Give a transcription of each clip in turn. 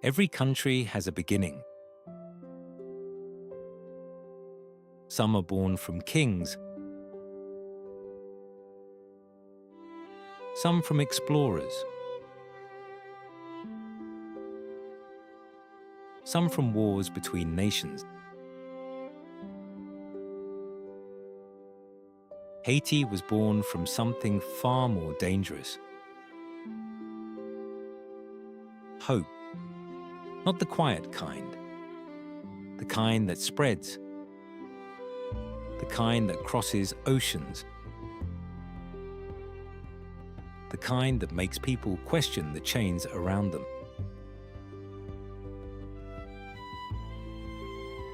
Every country has a beginning. Some are born from kings, some from explorers, some from wars between nations. Haiti was born from something far more dangerous. Hope. Not the quiet kind. The kind that spreads. The kind that crosses oceans. The kind that makes people question the chains around them.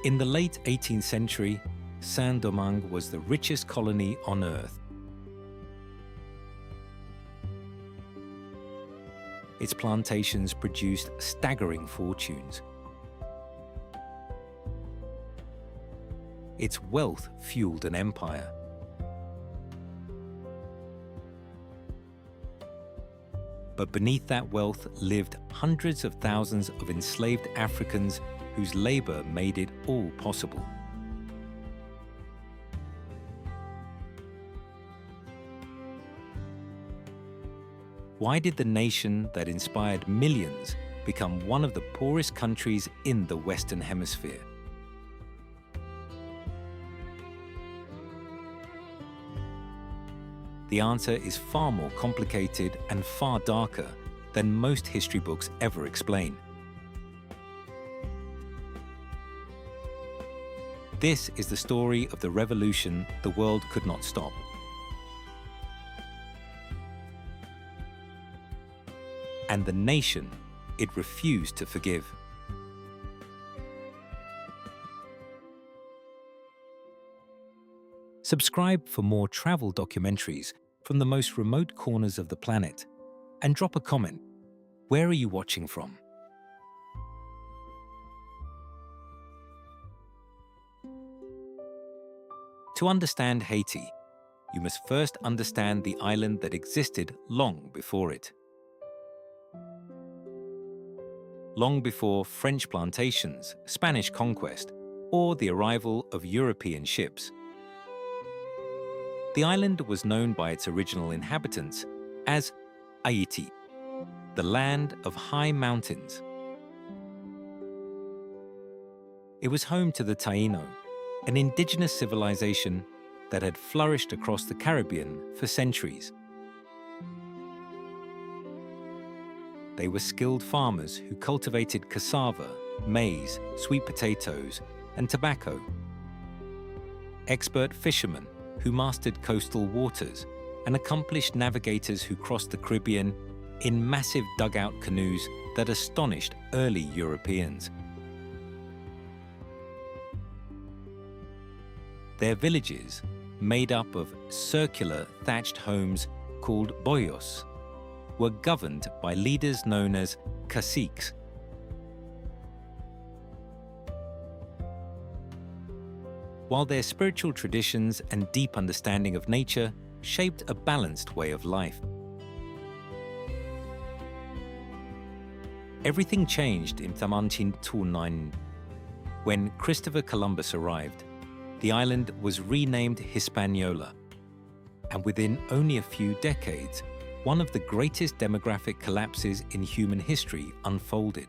In the late 18th century, Saint-Domingue was the richest colony on Earth. Its plantations produced staggering fortunes. Its wealth fueled an empire. But beneath that wealth lived hundreds of thousands of enslaved Africans whose labor made it all possible. Why did the nation that inspired millions become one of the poorest countries in the Western Hemisphere? The answer is far more complicated and far darker than most history books ever explain. This is the story of the revolution the world could not stop. And the nation it refused to forgive. Subscribe for more travel documentaries from the most remote corners of the planet, and drop a comment. Where are you watching from? To understand Haiti, you must first understand the island that existed long before it. Long before French plantations, Spanish conquest, or the arrival of European ships. The island was known by its original inhabitants as Haiti, the land of high mountains. It was home to the Taino, an indigenous civilization that had flourished across the Caribbean for centuries. They were skilled farmers who cultivated cassava, maize, sweet potatoes, and tobacco. Expert fishermen who mastered coastal waters, and accomplished navigators who crossed the Caribbean in massive dugout canoes that astonished early Europeans. Their villages, made up of circular thatched homes called boyos, were governed by leaders known as caciques. While their spiritual traditions and deep understanding of nature shaped a balanced way of life. Everything changed in Tamantin-Tunain when Christopher Columbus arrived. The island was renamed Hispaniola, and within only a few decades, one of the greatest demographic collapses in human history unfolded.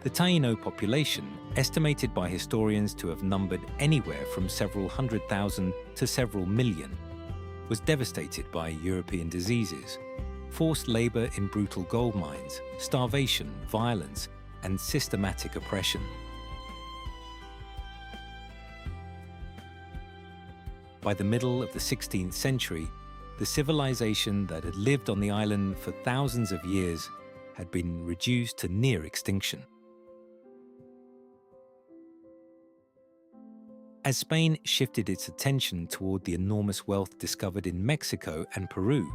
The Taino population, estimated by historians to have numbered anywhere from several 100,000 to several million, was devastated by European diseases, forced labor in brutal gold mines, starvation, violence, and systematic oppression. By the middle of the 16th century, the civilization that had lived on the island for thousands of years had been reduced to near extinction. As Spain shifted its attention toward the enormous wealth discovered in Mexico and Peru,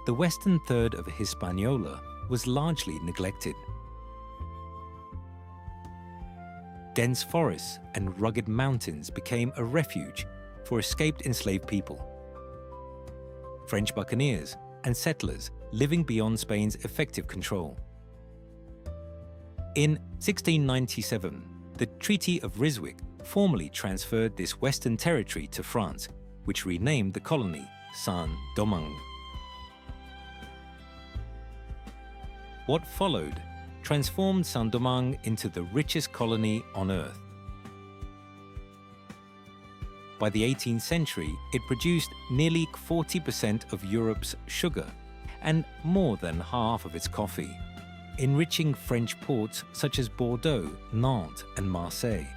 the western third of Hispaniola was largely neglected. Dense forests and rugged mountains became a refuge for escaped enslaved people. French buccaneers and settlers living beyond Spain's effective control. In 1697, the Treaty of Ryswick formally transferred this western territory to France, which renamed the colony Saint-Domingue. What followed transformed Saint-Domingue into the richest colony on Earth. By the 18th century, it produced nearly 40% of Europe's sugar and more than half of its coffee, enriching French ports such as Bordeaux, Nantes, and Marseille.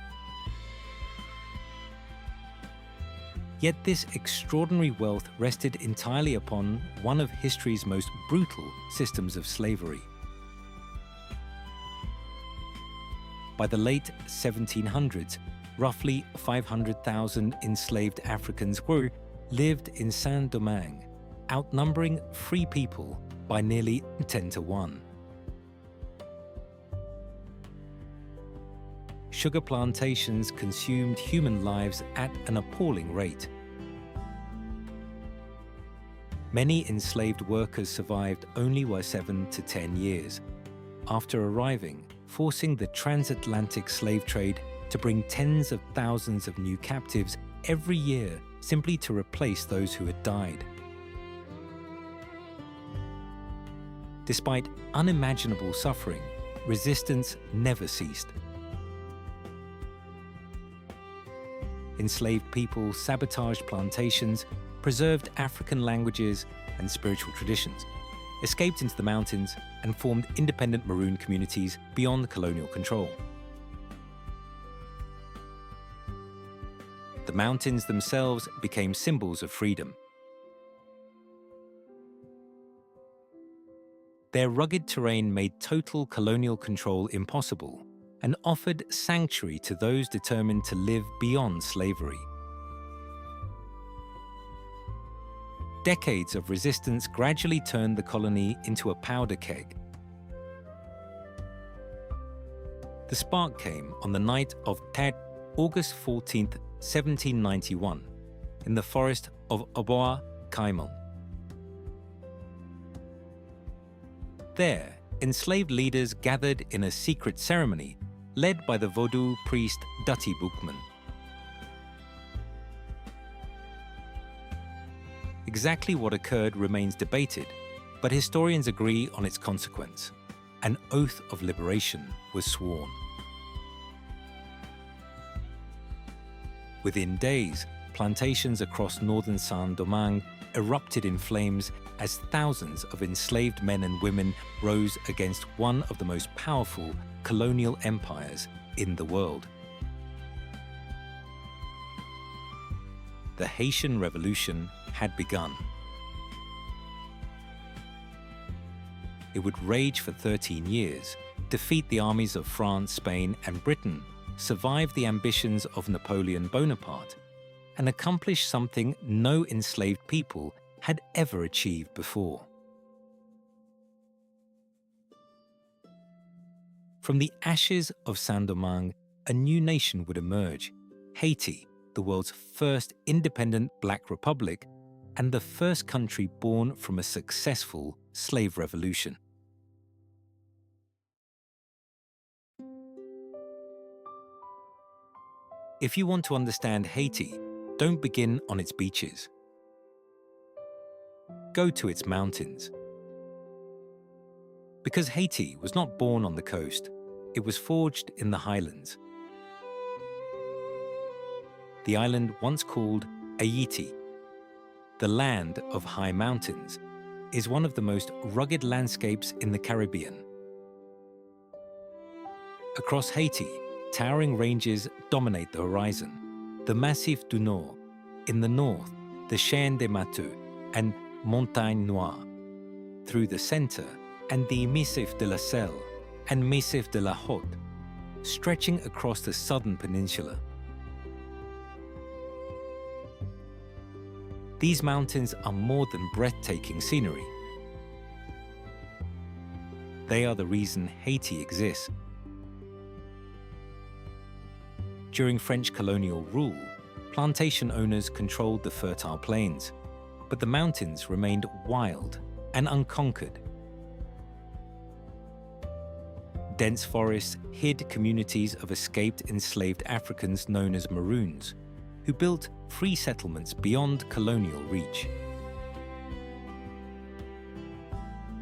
Yet this extraordinary wealth rested entirely upon one of history's most brutal systems of slavery. By the late 1700s, roughly 500,000 enslaved Africans lived in Saint-Domingue, outnumbering free people by nearly 10 to 1. Sugar plantations consumed human lives at an appalling rate. Many enslaved workers survived only 7 to 10 years, after arriving, forcing the transatlantic slave trade to bring tens of thousands of new captives every year simply to replace those who had died. Despite unimaginable suffering, resistance never ceased. Enslaved people sabotaged plantations, preserved African languages and spiritual traditions, escaped into the mountains, and formed independent maroon communities beyond colonial control. The mountains themselves became symbols of freedom. Their rugged terrain made total colonial control impossible and offered sanctuary to those determined to live beyond slavery. Decades of resistance gradually turned the colony into a powder keg. The spark came on the night of August 14, 1791, in the forest of Bois-Caïman. There, enslaved leaders gathered in a secret ceremony led by the Vodou priest Dutty Boukman. Exactly what occurred remains debated, but historians agree on its consequence. An oath of liberation was sworn. Within days, plantations across northern Saint-Domingue erupted in flames as thousands of enslaved men and women rose against one of the most powerful colonial empires in the world. The Haitian Revolution had begun. It would rage for 13 years, defeat the armies of France, Spain, and Britain, survive the ambitions of Napoleon Bonaparte, and accomplish something no enslaved people had ever achieved before. From the ashes of Saint-Domingue, a new nation would emerge, Haiti, the world's first independent Black republic and the first country born from a successful slave revolution. If you want to understand Haiti, don't begin on its beaches. Go to its mountains. Because Haiti was not born on the coast, it was forged in the highlands. The island once called Haiti, the land of high mountains, is one of the most rugged landscapes in the Caribbean. Across Haiti, towering ranges dominate the horizon. The Massif du Nord, in the north, the Chaîne des Matheux and Montagne Noire, through the center, and the Massif de la Selle and Massif de la Haute, stretching across the southern peninsula. These mountains are more than breathtaking scenery. They are the reason Haiti exists. During French colonial rule, plantation owners controlled the fertile plains, but the mountains remained wild and unconquered. Dense forests hid communities of escaped enslaved Africans known as Maroons, who built free settlements beyond colonial reach.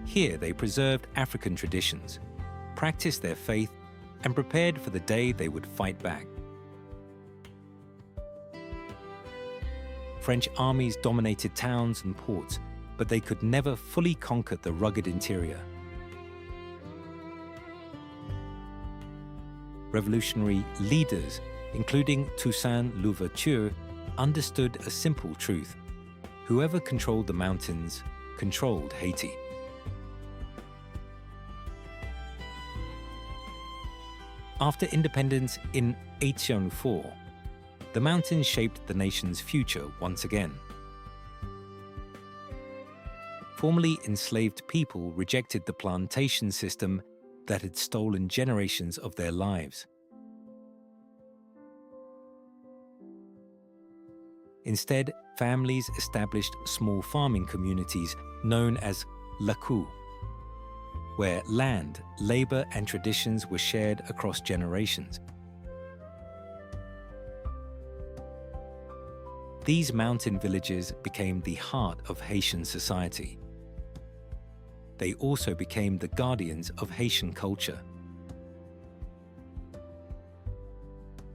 Here they preserved African traditions, practiced their faith, and prepared for the day they would fight back. French armies dominated towns and ports, but they could never fully conquer the rugged interior. Revolutionary leaders, including Toussaint Louverture, understood a simple truth: whoever controlled the mountains controlled Haiti. After independence in 1804, the mountains shaped the nation's future once again. Formerly enslaved people rejected the plantation system that had stolen generations of their lives. Instead, families established small farming communities known as la cour, where land, labor, and traditions were shared across generations. These mountain villages became the heart of Haitian society. They also became the guardians of Haitian culture.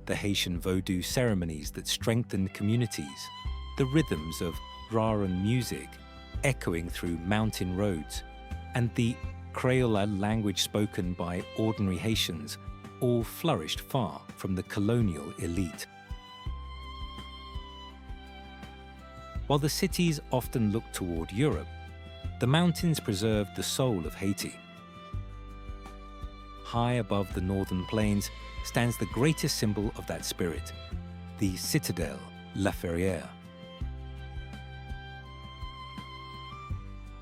The Haitian Vodou ceremonies that strengthened communities, the rhythms of Raran music echoing through mountain roads, and the Creole language spoken by ordinary Haitians all flourished far from the colonial elite. While the cities often looked toward Europe, the mountains preserved the soul of Haiti. High above the northern plains stands the greatest symbol of that spirit, the citadel, La Ferrière.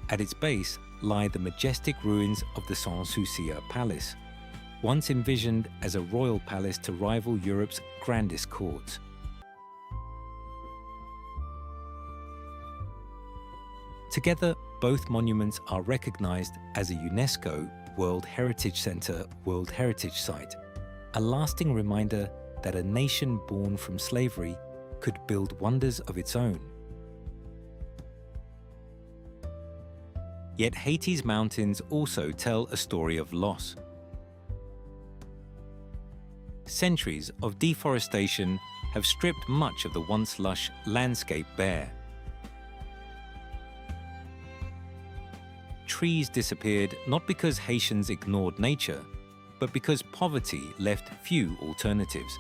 At its base lie the majestic ruins of the Sans-Souci Palace, once envisioned as a royal palace to rival Europe's grandest courts. Together, both monuments are recognized as a UNESCO World Heritage Center World Heritage Site, a lasting reminder that a nation born from slavery could build wonders of its own. Yet Haiti's mountains also tell a story of loss. Centuries of deforestation have stripped much of the once lush landscape bare. Trees disappeared not because Haitians ignored nature, but because poverty left few alternatives.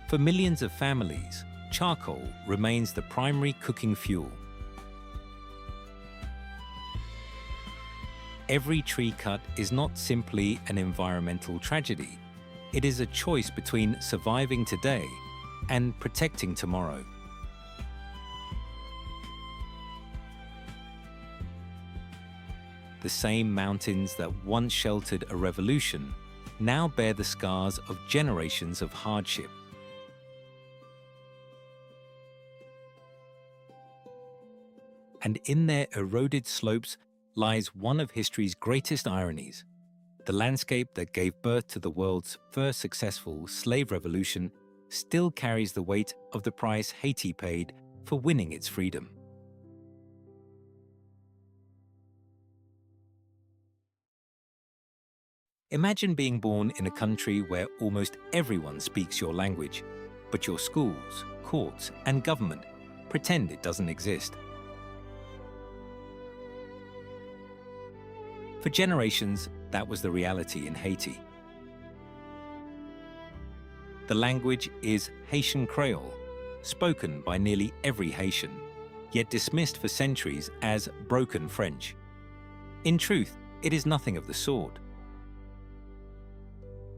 For millions of families, charcoal remains the primary cooking fuel. Every tree cut is not simply an environmental tragedy. It is a choice between surviving today and protecting tomorrow. The same mountains that once sheltered a revolution now bear the scars of generations of hardship. And in their eroded slopes lies one of history's greatest ironies. The landscape that gave birth to the world's first successful slave revolution still carries the weight of the price Haiti paid for winning its freedom. Imagine being born in a country where almost everyone speaks your language, but your schools, courts, and government pretend it doesn't exist. For generations, that was the reality in Haiti. The language is Haitian Creole, spoken by nearly every Haitian, yet dismissed for centuries as broken French. In truth, it is nothing of the sort.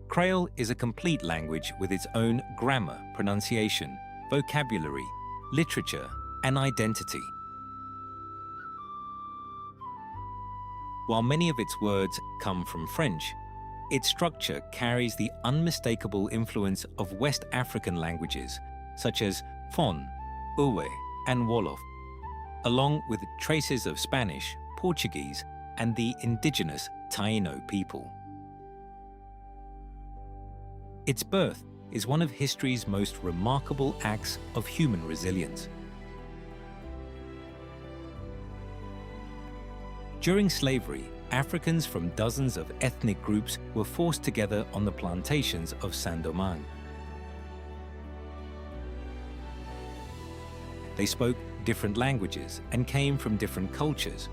Creole is a complete language with its own grammar, pronunciation, vocabulary, literature, and identity. While many of its words come from French, its structure carries the unmistakable influence of West African languages, such as Fon, Ewe, and Wolof, along with traces of Spanish, Portuguese, and the indigenous Taino people. Its birth is one of history's most remarkable acts of human resilience. During slavery, Africans from dozens of ethnic groups were forced together on the plantations of Saint-Domingue. They spoke different languages and came from different cultures,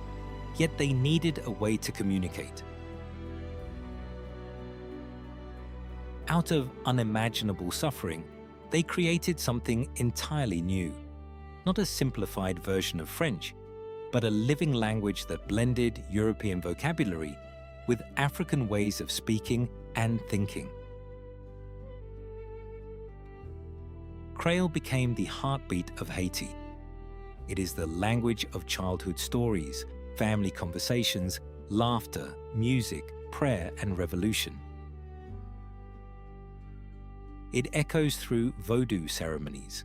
yet they needed a way to communicate. Out of unimaginable suffering, they created something entirely new, not a simplified version of French, but a living language that blended European vocabulary with African ways of speaking and thinking. Creole became the heartbeat of Haiti. It is the language of childhood stories, family conversations, laughter, music, prayer, and revolution. It echoes through Vodou ceremonies,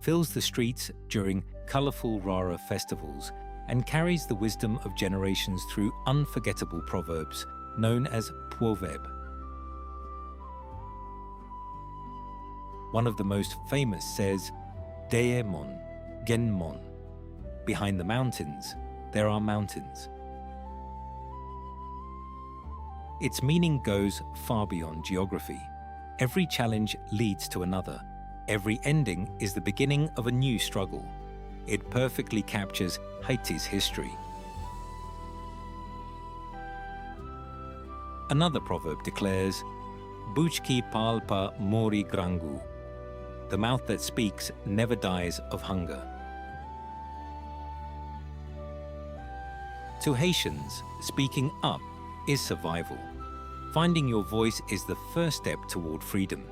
fills the streets during colorful Rara festivals, and carries the wisdom of generations through unforgettable proverbs known as proverbes. One of the most famous says, "Deye mon, gen mon." Behind the mountains, there are mountains. Its meaning goes far beyond geography. Every challenge leads to another. Every ending is the beginning of a new struggle. It perfectly captures Haiti's history. Another proverb declares, "Bouche qui parle pas mourit grand goût." The mouth that speaks never dies of hunger. To Haitians, speaking up is survival. Finding your voice is the first step toward freedom.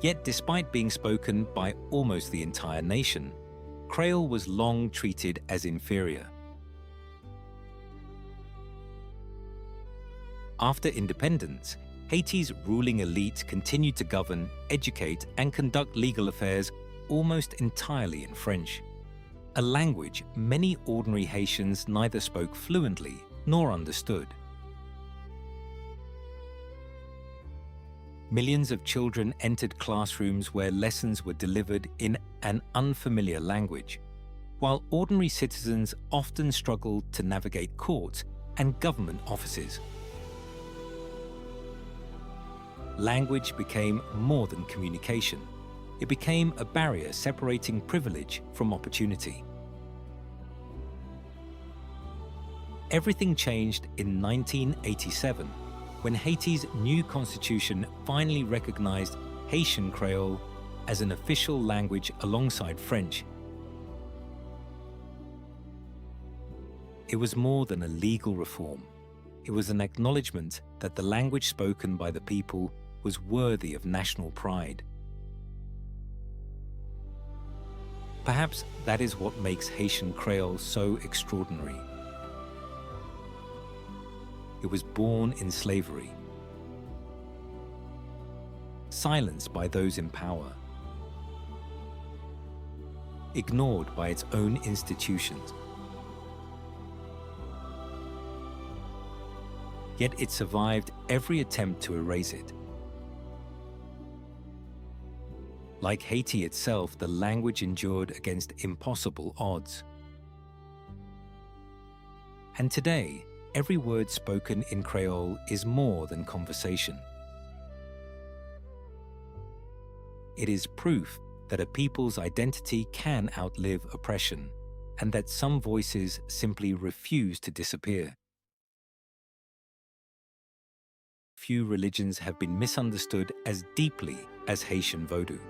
Yet despite being spoken by almost the entire nation, Creole was long treated as inferior. After independence, Haiti's ruling elite continued to govern, educate, and conduct legal affairs almost entirely in French, a language many ordinary Haitians neither spoke fluently nor understood. Millions of children entered classrooms where lessons were delivered in an unfamiliar language, while ordinary citizens often struggled to navigate courts and government offices. Language became more than communication. It became a barrier separating privilege from opportunity. Everything changed in 1987, when Haiti's new constitution finally recognized Haitian Creole as an official language alongside French. It was more than a legal reform. It was an acknowledgement that the language spoken by the people was worthy of national pride. Perhaps that is what makes Haitian Creole so extraordinary. It was born in slavery, silenced by those in power, ignored by its own institutions. Yet it survived every attempt to erase it. Like Haiti itself, the language endured against impossible odds. And today, every word spoken in Creole is more than conversation. It is proof that a people's identity can outlive oppression, and that some voices simply refuse to disappear. Few religions have been misunderstood as deeply as Haitian Vodou.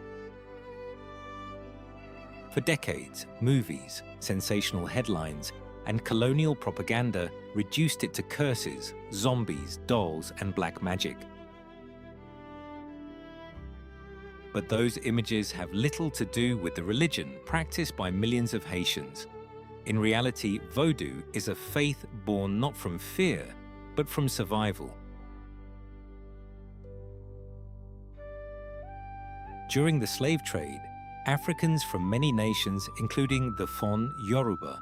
For decades, movies, sensational headlines, and colonial propaganda reduced it to curses, zombies, dolls, and black magic. But those images have little to do with the religion practiced by millions of Haitians. In reality, Vodou is a faith born not from fear, but from survival. During the slave trade, Africans from many nations, including the Fon Yoruba,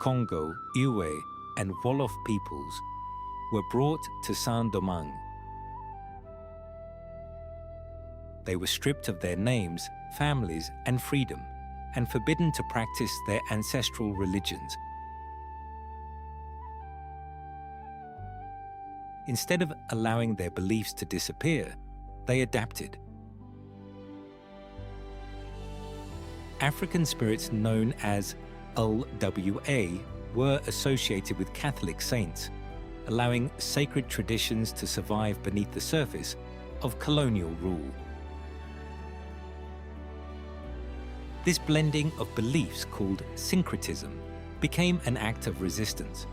Congo, Ewe, and Wolof peoples were brought to Saint-Domingue. They were stripped of their names, families, and freedom, and forbidden to practice their ancestral religions. Instead of allowing their beliefs to disappear, they adapted. African spirits known as LWA were associated with Catholic saints, allowing sacred traditions to survive beneath the surface of colonial rule. This blending of beliefs, called syncretism, became an act of resistance.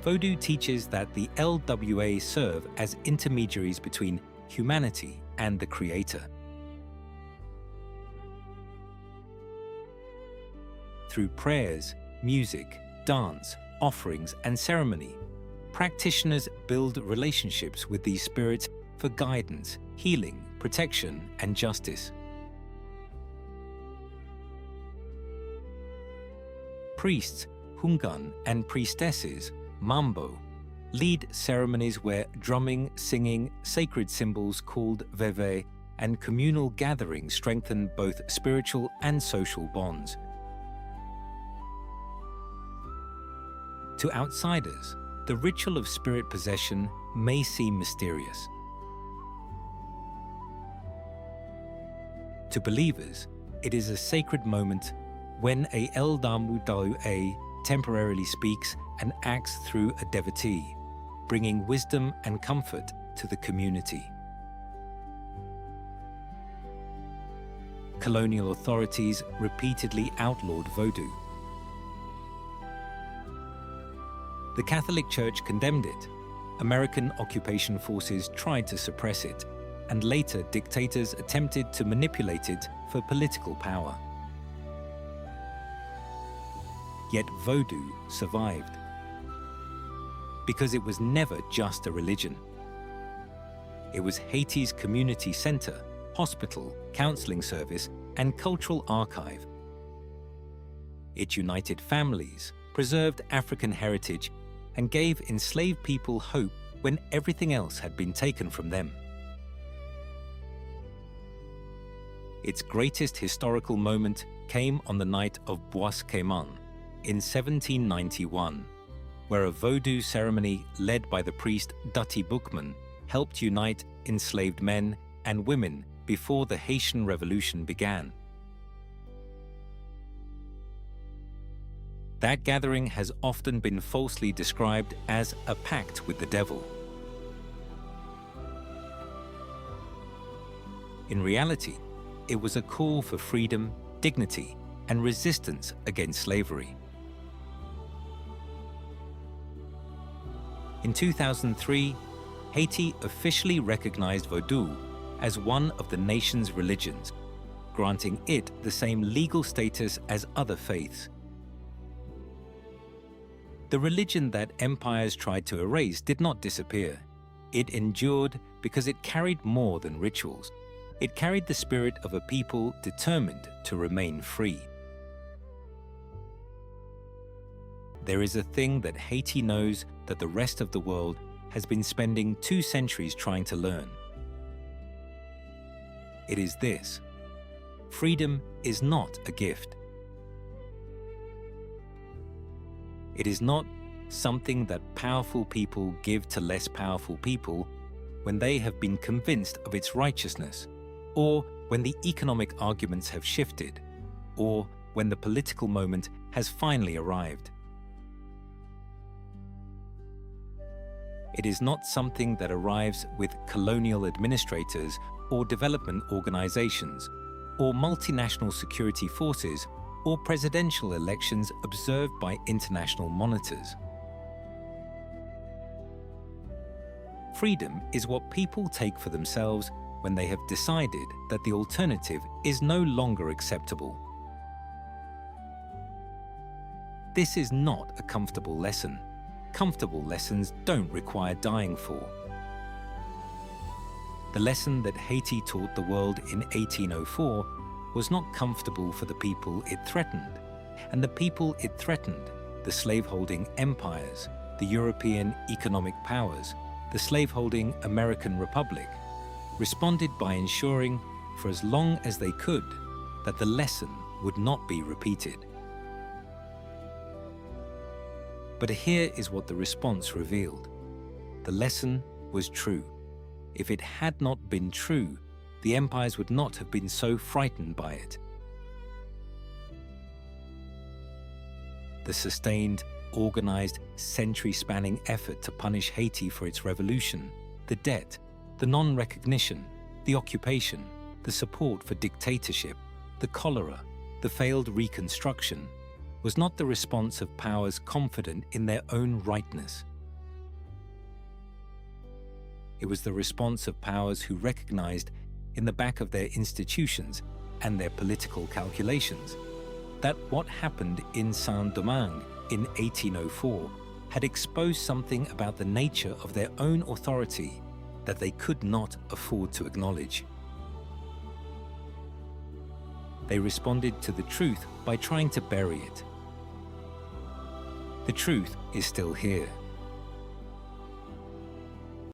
Vodou teaches that the LWA serve as intermediaries between humanity and the Creator. Through prayers, music, dance, offerings, and ceremony, practitioners build relationships with these spirits for guidance, healing, protection, and justice. Priests, hungan, and priestesses, mambo, lead ceremonies where drumming, singing, sacred symbols called veve, and communal gatherings strengthen both spiritual and social bonds. To outsiders, the ritual of spirit possession may seem mysterious. To believers, it is a sacred moment when a LWA temporarily speaks and acts through a devotee, bringing wisdom and comfort to the community. Colonial authorities repeatedly outlawed Vodou. The Catholic Church condemned it. American occupation forces tried to suppress it, and later dictators attempted to manipulate it for political power. Yet Vodou survived, because it was never just a religion. It was Haiti's community center, hospital, counseling service, and cultural archive. It united families, preserved African heritage, and gave enslaved people hope when everything else had been taken from them. Its greatest historical moment came on the night of Bois Caiman in 1791, where a Vodou ceremony led by the priest Dutty Boukman helped unite enslaved men and women before the Haitian Revolution began. That gathering has often been falsely described as a pact with the devil. In reality, it was a call for freedom, dignity, and resistance against slavery. In 2003, Haiti officially recognized Vodou as one of the nation's religions, granting it the same legal status as other faiths. The religion that empires tried to erase did not disappear. It endured because it carried more than rituals. It carried the spirit of a people determined to remain free. There is a thing that Haiti knows that the rest of the world has been spending 2 centuries trying to learn. It is this: freedom is not a gift. It is not something that powerful people give to less powerful people when they have been convinced of its righteousness, or when the economic arguments have shifted, or when the political moment has finally arrived. It is not something that arrives with colonial administrators or development organizations, or multinational security forces, or presidential elections observed by international monitors. Freedom is what people take for themselves when they have decided that the alternative is no longer acceptable. This is not a comfortable lesson. Comfortable lessons don't require dying for. The lesson that Haiti taught the world in 1804 was not comfortable for the people it threatened, and the people it threatened, the slaveholding empires, the European economic powers, the slaveholding American Republic, responded by ensuring, for as long as they could, that the lesson would not be repeated. But here is what the response revealed. The lesson was true. If it had not been true, the empires would not have been so frightened by it. The sustained, organized, century-spanning effort to punish Haiti for its revolution, the debt, the non-recognition, the occupation, the support for dictatorship, the cholera, the failed reconstruction, was not the response of powers confident in their own rightness. It was the response of powers who recognized, in the back of their institutions and their political calculations, that what happened in Saint-Domingue in 1804 had exposed something about the nature of their own authority that they could not afford to acknowledge. They responded to the truth by trying to bury it. The truth is still here.